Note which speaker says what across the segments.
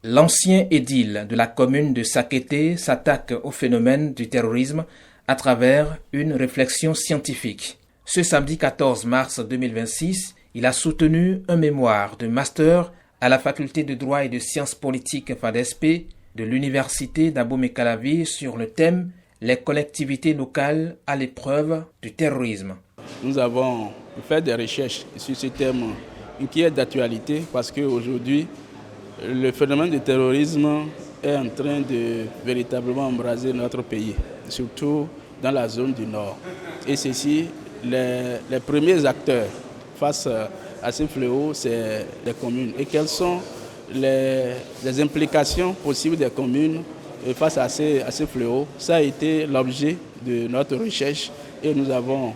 Speaker 1: L'ancien édile de la commune de Sakété s'attaque au phénomène du terrorisme à travers une réflexion scientifique. Ce samedi 14 mars 2026, il a soutenu un mémoire de master à la faculté de droit et de sciences politiques FADESP de l'université d'Abomey-Calavi sur le thème « Les collectivités locales à l'épreuve du terrorisme ».
Speaker 2: Nous avons fait des recherches sur ce thème qui est d'actualité parce qu'aujourd'hui, le phénomène du terrorisme est en train de véritablement embraser notre pays, surtout dans la zone du Nord. Et ceci, les premiers acteurs face à ce fléau, c'est les communes. Et quelles sont les implications possibles des communes face à ce fléau? Ça a été l'objet de notre recherche et nous avons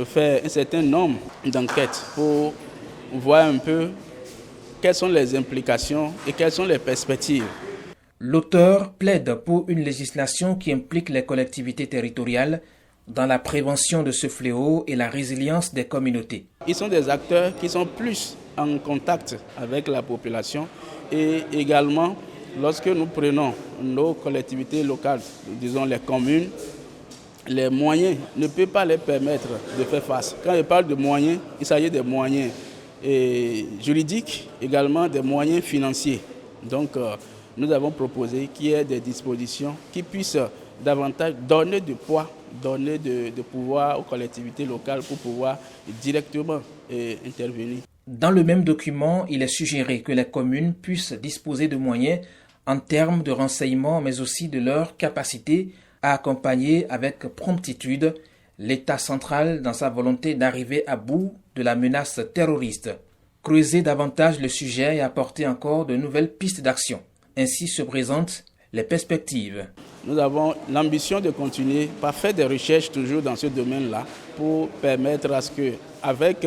Speaker 2: fait un certain nombre d'enquêtes pour voir un peu quelles sont les implications et quelles sont les perspectives.
Speaker 1: L'auteur plaide pour une législation qui implique les collectivités territoriales dans la prévention de ce fléau et la résilience des communautés.
Speaker 2: Ils sont des acteurs qui sont plus en contact avec la population et également lorsque nous prenons nos collectivités locales, disons les communes, les moyens ne peuvent pas les permettre de faire face. Quand je parle de moyens, il s'agit des moyens juridiques, également des moyens financiers. Donc nous avons proposé qu'il y ait des dispositions qui puissent davantage donner de poids, donner de pouvoir aux collectivités locales pour pouvoir directement intervenir.
Speaker 1: Dans le même document, il est suggéré que les communes puissent disposer de moyens en termes de renseignement, mais aussi de leur capacité à accompagner avec promptitude l'État central dans sa volonté d'arriver à bout de la menace terroriste, creuser davantage le sujet et apporter encore de nouvelles pistes d'action. Ainsi se présentent les perspectives.
Speaker 2: Nous avons l'ambition de continuer par faire des recherches toujours dans ce domaine-là pour permettre à ce que, avec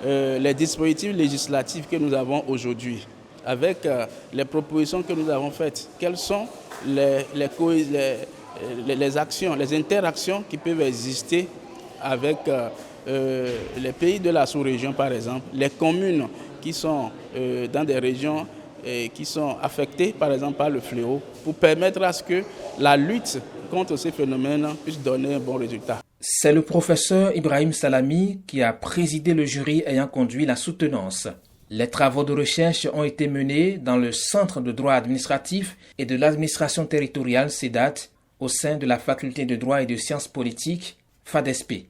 Speaker 2: les dispositifs législatifs que nous avons aujourd'hui, avec les propositions que nous avons faites, quelles sont les actions, les interactions qui peuvent exister avec les pays de la sous-région, par exemple, les communes qui sont dans des régions qui sont affectées, par exemple, par le fléau, pour permettre à ce que la lutte contre ces phénomènes puisse donner un bon résultat.
Speaker 1: C'est le professeur Ibrahim Salami qui a présidé le jury ayant conduit la soutenance. Les travaux de recherche ont été menés dans le Centre de droit administratif et de l'administration territoriale CEDAT au sein de la faculté de droit et de sciences politiques FADESP.